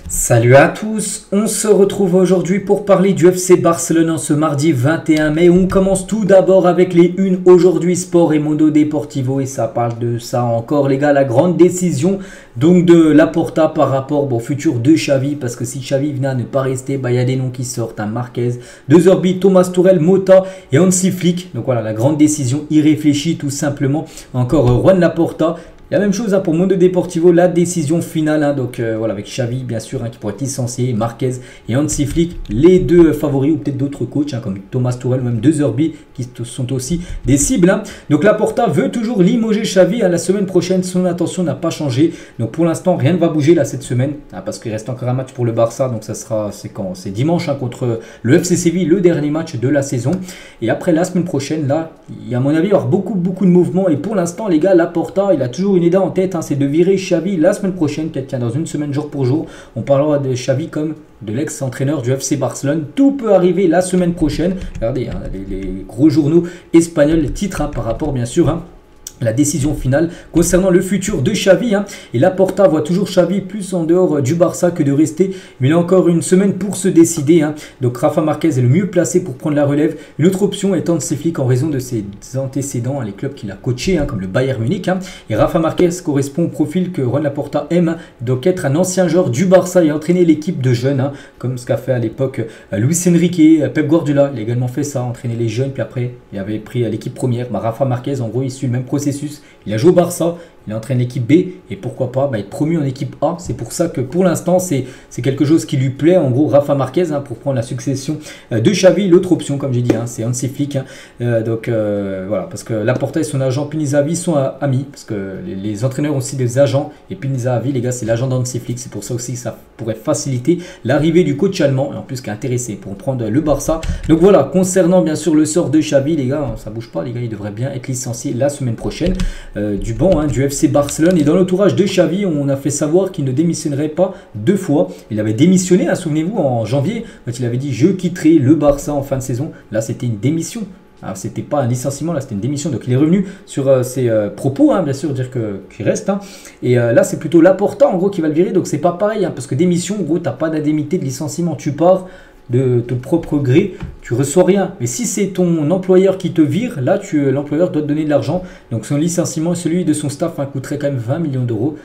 Salut à tous, on se retrouve aujourd'hui pour parler du FC Barcelone en ce mardi 21 mai. On commence tout d'abord avec les unes aujourd'hui Sport et Mundo Deportivo et ça parle de ça encore les gars, la grande décision donc de Laporta par rapport au futur de Xavi, parce que si Xavi venait à ne pas rester, il y a des noms qui sortent, Marquez, De Zerbi, Thomas Tuchel, Mota et Hansi Flick. Donc voilà, la grande décision irréfléchie tout simplement. Encore Juan Laporta. La même chose pour Mundo Deportivo, la décision finale, donc voilà, avec Xavi bien sûr qui pourrait être licencié, Marquez et Hansi Flick, les deux favoris, ou peut-être d'autres coachs comme Thomas Tuchel ou même De Zerbi qui sont aussi des cibles. Donc Laporta veut toujours limoger Xavi la semaine prochaine, son intention n'a pas changé. Donc pour l'instant rien ne va bouger cette semaine parce qu'il reste encore un match pour le Barça, donc ça sera, c'est quand? C'est dimanche contre le FC Séville, le dernier match de la saison. Et après la semaine prochaine, là, il y a à mon avis il y aura beaucoup de mouvements. Et pour l'instant les gars, Laporta il a toujours une idée en tête, c'est de virer Xavi la semaine prochaine, quelqu'un dans une semaine jour pour jour. On parlera de Xavi comme de l'ex-entraîneur du FC Barcelone. Tout peut arriver la semaine prochaine. Regardez les gros journaux espagnols titrent par rapport bien sûr la décision finale concernant le futur de Xavi. Et Laporta voit toujours Xavi plus en dehors du Barça que de rester. Mais il a encore une semaine pour se décider. Donc Rafa Marquez est le mieux placé pour prendre la relève. Une autre option est Hansi Flick en raison de ses antécédents, les clubs qu'il a coachés, comme le Bayern Munich. Et Rafa Marquez correspond au profil que Juan Laporta aime. Donc être un ancien joueur du Barça et entraîner l'équipe de jeunes, comme ce qu'a fait à l'époque Luis Enrique, Pep Guardiola. Il a également fait ça, entraîner les jeunes. Puis après, il avait pris l'équipe première. Rafa Marquez, en gros, il suit le même processus. Il a joué au Barça, il entraîne l'équipe B et pourquoi pas être promu en équipe A. C'est pour ça que pour l'instant c'est quelque chose qui lui plaît. En gros Rafa Marquez pour prendre la succession de Xavi. L'autre option comme j'ai dit c'est Hansi Flick. Donc voilà, parce que Laporta et son agent Pinizavi sont amis, parce que les entraîneurs ont aussi des agents et Pinizavi les gars c'est l'agent d'Hansi Flick. C'est pour ça aussi que ça pourrait faciliter l'arrivée du coach allemand et en plus qui est intéressé pour prendre le Barça. Donc voilà, concernant bien sûr le sort de Xavi les gars, ça bouge pas les gars, il devrait bien être licencié la semaine prochaine du banc du FC Barcelone. Et dans l'entourage de Xavi, on a fait savoir qu'il ne démissionnerait pas deux fois. Il avait démissionné, souvenez-vous, en janvier, quand il avait dit je quitterai le Barça en fin de saison. Là, c'était une démission. Alors, c'était pas un licenciement, là, c'était une démission. Donc, il est revenu sur ses propos, bien sûr, dire qu'il reste. Et là, c'est plutôt Laporta, en gros, qui va le virer. Donc, c'est pas pareil, parce que démission, en gros, t'as pas d'indemnité de licenciement. Tu pars de ton propre gré, tu reçois rien. Mais si c'est ton employeur qui te vire, là l'employeur doit te donner de l'argent. Donc son licenciement et celui de son staff coûterait quand même 20 millions d'euros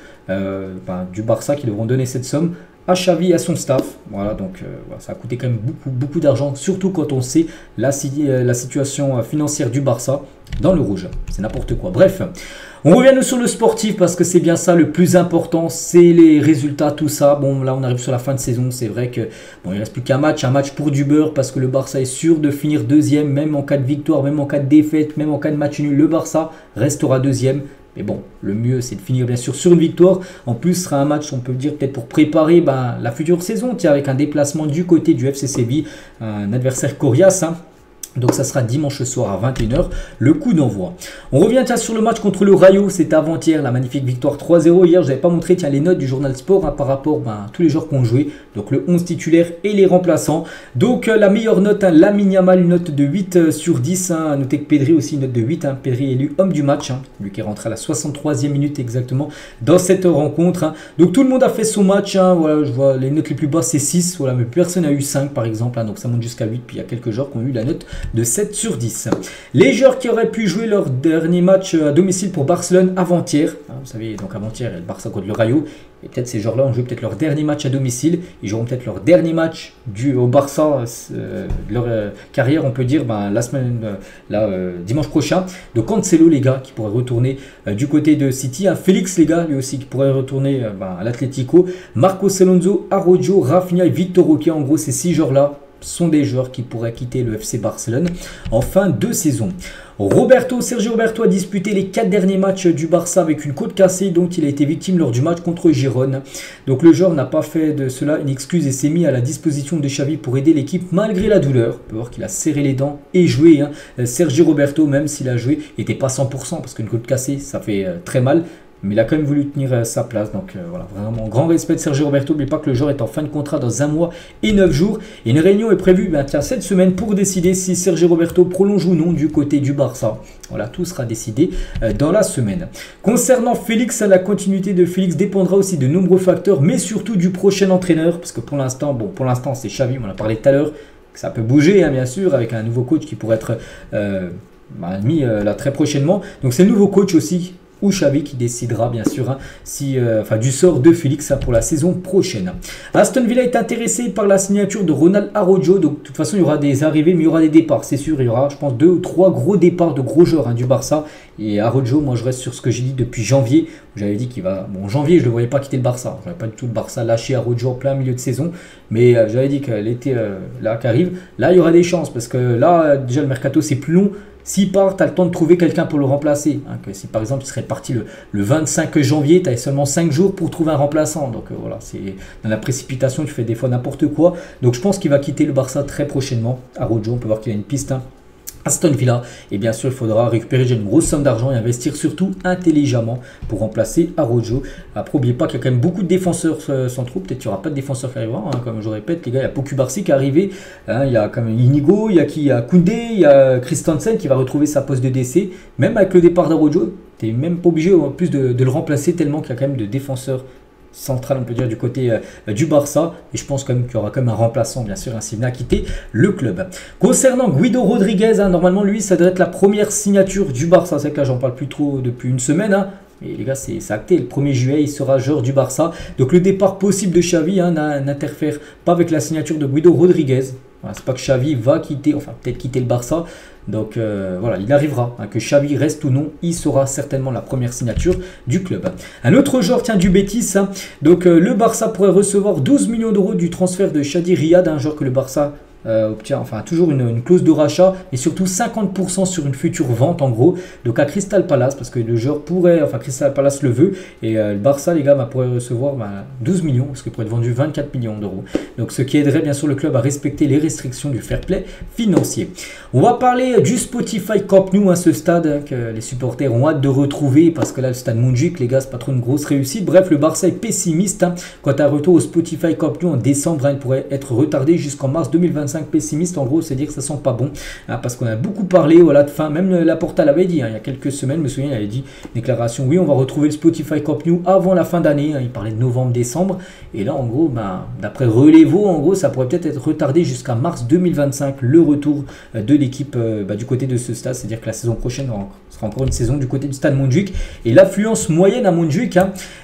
du Barça qui devront donner cette somme à Xavi et à son staff. Voilà, donc ça a coûté quand même beaucoup d'argent, surtout quand on sait la situation financière du Barça dans le rouge. C'est n'importe quoi. Bref, on revient nous sur le sportif parce que c'est bien ça le plus important, c'est les résultats, tout ça. Bon, là on arrive sur la fin de saison, c'est vrai que il reste plus qu'un match pour du beurre parce que le Barça est sûr de finir deuxième, même en cas de victoire, même en cas de défaite, même en cas de match nul, le Barça restera deuxième. Mais bon, le mieux c'est de finir bien sûr sur une victoire. En plus, ce sera un match, on peut dire peut-être pour préparer la future saison, avec un déplacement du côté du FC Séville, un adversaire coriace. Donc ça sera dimanche soir à 21h, le coup d'envoi. On revient sur le match contre le Rayo, c'était avant-hier, la magnifique victoire 3-0. Hier, je n'avais pas montré les notes du journal sport par rapport à tous les joueurs qui ont joué. Donc le 11 titulaire et les remplaçants. Donc la meilleure note, Lamine Yamal, une note de 8 sur 10. Notez que Pedri aussi, une note de 8. Pedri élu homme du match, lui qui est rentré à la 63e minute exactement dans cette rencontre. Donc tout le monde a fait son match. Voilà, je vois les notes les plus basses, c'est 6. Voilà, mais personne n'a eu 5 par exemple. Donc ça monte jusqu'à 8. Puis il y a quelques joueurs qui ont eu la note de 7 sur 10. Les joueurs qui auraient pu jouer leur dernier match à domicile pour Barcelone avant-hier, vous savez, donc avant-hier, le Barça contre le Rayo, et peut-être ces joueurs-là ont joué peut-être leur dernier match à domicile, ils joueront peut-être leur dernier match au Barça de leur carrière, on peut dire, dimanche prochain. Donc Cancelo, les gars, qui pourrait retourner du côté de City, Félix, les gars, lui aussi, qui pourrait retourner à l'Atlético, Marcos Alonso, Araujo, Rafinha et Victor Roque, en gros, ces 6 joueurs-là sont des joueurs qui pourraient quitter le FC Barcelone en fin de saison. Sergio Roberto a disputé les 4 derniers matchs du Barça avec une côte cassée dont il a été victime lors du match contre Gérone. Donc le joueur n'a pas fait de cela une excuse et s'est mis à la disposition de Xavi pour aider l'équipe malgré la douleur. On peut voir qu'il a serré les dents et joué. Sergio Roberto, même s'il a joué, n'était pas 100% parce qu'une côte cassée ça fait très mal. mais il a quand même voulu tenir sa place. Donc voilà, vraiment grand respect de Sergio Roberto. N'oubliez pas que le joueur est en fin de contrat dans 1 mois et 9 jours. Et une réunion est prévue cette semaine pour décider si Sergio Roberto prolonge ou non du côté du Barça. Voilà, tout sera décidé dans la semaine. Concernant Félix, la continuité de Félix dépendra aussi de nombreux facteurs, mais surtout du prochain entraîneur. Parce que pour l'instant, c'est Xavi, on en a parlé tout à l'heure. Ça peut bouger, bien sûr, avec un nouveau coach qui pourrait être mis là très prochainement. Donc c'est le nouveau coach aussi, ou Xavi, qui décidera bien sûr du sort de Félix pour la saison prochaine. Aston Villa est intéressé par la signature de Ronald Araujo. Donc de toute façon il y aura des arrivées, mais il y aura des départs, c'est sûr. Il y aura, je pense, 2 ou 3 gros départs de gros joueurs du Barça. Et Araujo, moi je reste sur ce que j'ai dit depuis janvier. J'avais dit qu'il va, en janvier je ne le voyais pas quitter le Barça. Je ne voyais pas du tout le Barça lâcher Araujo en plein milieu de saison. Mais j'avais dit que l'été là qui arrive, là il y aura des chances, parce que là déjà le mercato c'est plus long. S'il part, tu as le temps de trouver quelqu'un pour le remplacer. Que si par exemple il serait parti le 25 janvier, tu avais seulement 5 jours pour trouver un remplaçant. Donc voilà, c'est dans la précipitation, tu fais des fois n'importe quoi. Donc je pense qu'il va quitter le Barça très prochainement. Araujo, on peut voir qu'il a une piste. Aston Villa, et bien sûr il faudra récupérer une grosse somme d'argent et investir surtout intelligemment pour remplacer Araujo. Après n'oubliez pas qu'il y a quand même beaucoup de défenseurs centraux, peut-être qu'il n'y aura pas de défenseurs qui arriveront, comme je répète les gars, il y a Poku Barsi qui est arrivé, il y a quand même Inigo, il y a Koundé, il y a Christensen qui va retrouver sa poste de DC, même avec le départ d'Araujo, tu n'es même pas obligé en plus de le remplacer tellement qu'il y a quand même de défenseurs central, on peut dire, du côté du Barça. Et je pense quand même qu'il y aura quand même un remplaçant, bien sûr, s'il n'a quitté le club. Concernant Guido Rodriguez, normalement, lui, ça doit être la première signature du Barça. C'est que là, j'en parle plus trop depuis une semaine. Et les gars, c'est acté. Le 1er juillet, il sera joueur du Barça. Donc, le départ possible de Xavi n'interfère pas avec la signature de Guido Rodriguez. Voilà, c'est pas que Xavi va quitter, enfin, peut-être quitter le Barça. Donc voilà, il arrivera, que Xavi reste ou non, il sera certainement la première signature du club. Un autre joueur tient du Betis, donc le Barça pourrait recevoir 12 millions d'euros du transfert de Chadi Riyad, un joueur que le Barça obtient toujours une clause de rachat et surtout 50% sur une future vente en gros, donc à Crystal Palace, parce que le joueur pourrait, Crystal Palace le veut, et le Barça les gars pourrait recevoir 12 millions, parce qu'il pourrait être vendu 24 millions d'euros, donc ce qui aiderait bien sûr le club à respecter les restrictions du fair play financier. On va parler du Spotify Camp Nou, ce stade que les supporters ont hâte de retrouver, parce que là le stade Montjuic les gars c'est pas trop une grosse réussite. Bref, le Barça est pessimiste quant à un retour au Spotify Camp Nou en décembre, il pourrait être retardé jusqu'en mars 2025. Pessimiste en gros, c'est dire que ça sent pas bon, parce qu'on a beaucoup parlé de fin, même Laporta l'avait dit il y a quelques semaines, je me souviens, il avait dit déclaration, oui on va retrouver le Spotify Camp Nou avant la fin d'année, il parlait de novembre-décembre, et là en gros d'après Relevo, en gros ça pourrait peut-être être retardé jusqu'à mars 2025, le retour de l'équipe du côté de ce stade, c'est à dire que la saison prochaine sera encore une saison du côté du stade Montjuic, et l'affluence moyenne à Montjuic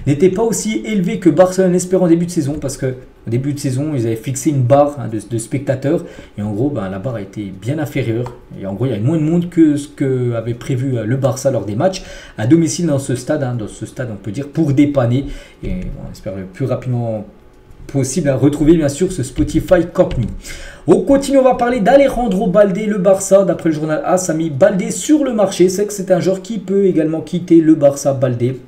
n'était pas aussi élevée que Barcelone l'espère en début de saison, parce que au début de saison, ils avaient fixé une barre de spectateurs. Et en gros, la barre a été bien inférieure. Et en gros, il y avait moins de monde que ce qu'avait prévu le Barça lors des matchs à domicile dans ce stade. On peut dire, pour dépanner. Et on espère le plus rapidement possible retrouver, bien sûr, ce Spotify Camp Nou. On continue, on va parler d'Alejandro Baldé. Le Barça, d'après le journal AS, a mis Baldé sur le marché. C'est que c'est un joueur qui peut également quitter le Barça, Baldé.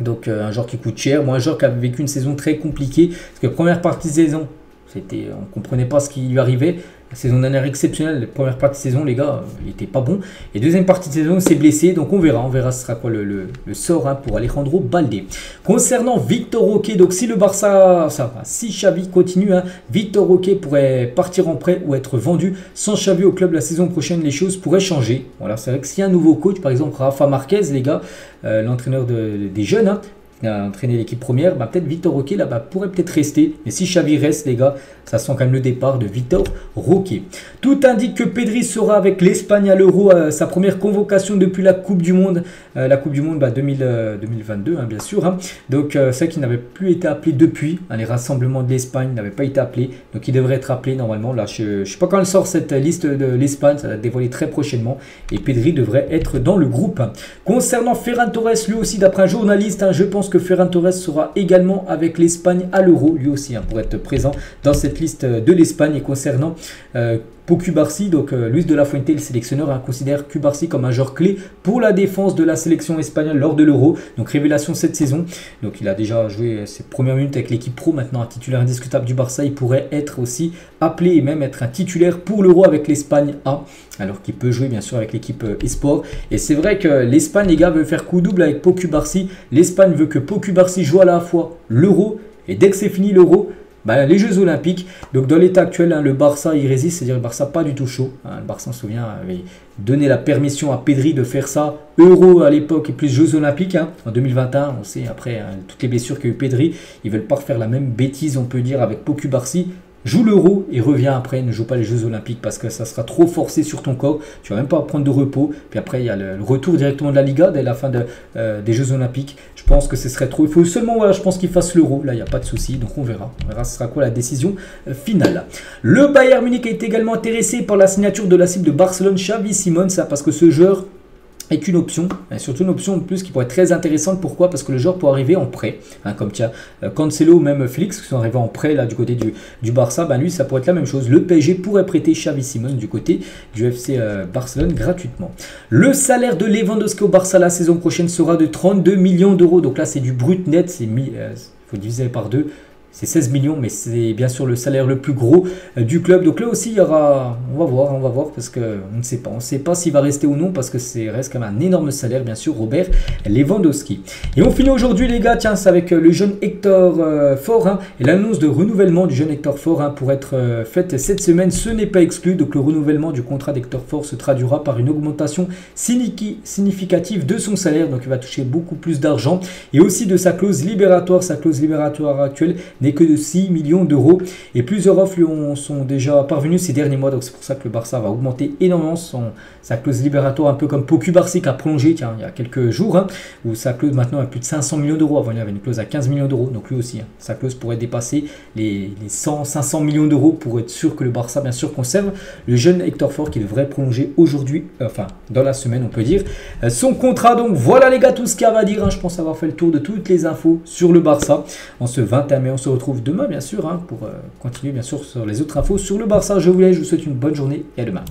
Donc un joueur qui coûte cher, un joueur qui a vécu une saison très compliquée, parce que première partie de saison, on ne comprenait pas ce qui lui arrivait. La saison dernière exceptionnelle, la première partie de saison, les gars, il n'était pas bon. Et deuxième partie de saison, il s'est blessé. Donc on verra ce sera quoi le sort pour Alejandro Baldé. Concernant Victor Roque, donc si le Barça, si Xavi continue, Victor Roque pourrait partir en prêt ou être vendu. Sans Xavi au club la saison prochaine, les choses pourraient changer. Voilà, c'est vrai que s'il y a un nouveau coach, par exemple Rafa Marquez, les gars, l'entraîneur des jeunes, a entraîné l'équipe première, peut-être Victor Roque pourrait peut-être rester, mais si Xavi reste les gars, ça sent quand même le départ de Victor Roque. Tout indique que Pedri sera avec l'Espagne à l'Euro, sa première convocation depuis la Coupe du Monde, 2022 bien sûr, donc c'est qu'il n'avait plus été appelé depuis, les rassemblements de l'Espagne n'avaient pas été appelés, donc il devrait être appelé normalement, là je ne sais pas quand elle sort cette liste de l'Espagne, ça va être dévoilé très prochainement, et Pedri devrait être dans le groupe. Concernant Ferran Torres, lui aussi d'après un journaliste, je pense que Ferran Torres sera également avec l'Espagne à l'Euro, lui aussi pour être présent dans cette liste de l'Espagne. Et concernant Pau Cubarsí. Donc Luis de la Fuente, le sélectionneur, considère Cubarsí comme un joueur clé pour la défense de la sélection espagnole lors de l'Euro. Donc révélation cette saison. Donc il a déjà joué ses premières minutes avec l'équipe pro, maintenant un titulaire indiscutable du Barça. Il pourrait être aussi appelé et même être un titulaire pour l'Euro avec l'Espagne A, alors qu'il peut jouer bien sûr avec l'équipe Esport. Et c'est vrai que l'Espagne, les gars, veut faire coup double avec Pau Cubarsí. L'Espagne veut que Pau Cubarsí joue à la fois l'Euro et dès que c'est fini l'Euro, les Jeux Olympiques. Donc dans l'état actuel, le Barça il résiste, c'est-à-dire le Barça pas du tout chaud. Le Barça, on se souvient, avait donné la permission à Pedri de faire ça, Euro à l'époque et plus Jeux Olympiques. En 2021, on sait après toutes les blessures qu'a eu Pedri, ils veulent pas refaire la même bêtise, on peut dire, avec Pau Cubarsí. Joue l'Euro et reviens après, ne joue pas les Jeux Olympiques parce que ça sera trop forcé sur ton corps. Tu vas même pas prendre de repos. Puis après, il y a le retour directement de la Liga dès la fin des Jeux Olympiques. Je pense que ce serait trop. Il faut seulement, voilà, je pense qu'il fasse l'Euro. Là, il n'y a pas de souci. Donc on verra. On verra ce sera quoi la décision finale. Le Bayern Munich est également intéressé par la signature de la cible de Barcelone, Xavi Simons, parce que ce joueur est une option, et surtout une option en plus qui pourrait être très intéressante. Pourquoi? Parce que le joueur peut arriver en prêt, comme tiens, Cancelo ou même Félix qui sont arrivés en prêt là du côté du Barça. Lui ça pourrait être la même chose. Le PSG pourrait prêter Xavi Simons du côté du FC Barcelone gratuitement. Le salaire de Lewandowski au Barça la saison prochaine sera de 32 millions d'euros. Donc là c'est du brut net, c'est faut diviser par 2. C'est 16 millions, mais c'est bien sûr le salaire le plus gros du club. Donc là aussi, il y aura, on va voir, parce qu'on ne sait pas. On ne sait pas s'il va rester ou non, parce que c'est reste quand même un énorme salaire, bien sûr, Robert Lewandowski. Et on finit aujourd'hui, les gars, tiens, c'est avec le jeune Hector Fort. Et l'annonce de renouvellement du jeune Hector Fort pour être faite cette semaine, ce n'est pas exclu. Donc le renouvellement du contrat d'Hector Fort se traduira par une augmentation significative de son salaire. Donc il va toucher beaucoup plus d'argent. Et aussi de sa clause libératoire. Sa clause libératoire actuelle n'est que de 6 millions d'euros et plusieurs offres lui sont déjà parvenues ces derniers mois. Donc c'est pour ça que le Barça va augmenter énormément sa clause libératoire, un peu comme Pau Cubarsí qui a prolongé il y a quelques jours, où sa clause maintenant a plus de 500 millions d'euros. Avant il y avait une clause à 15 millions d'euros, donc lui aussi sa clause pourrait dépasser les 500 millions d'euros pour être sûr que le Barça bien sûr conserve le jeune Hector Fort qui devrait prolonger aujourd'hui, enfin dans la semaine on peut dire, son contrat. Donc voilà les gars, tout ce qu'il y a à dire, je pense avoir fait le tour de toutes les infos sur le Barça en ce 21 mai. On se retrouve demain bien sûr pour continuer bien sûr sur les autres infos sur le Barça. Je vous laisse, je vous souhaite une bonne journée et à demain.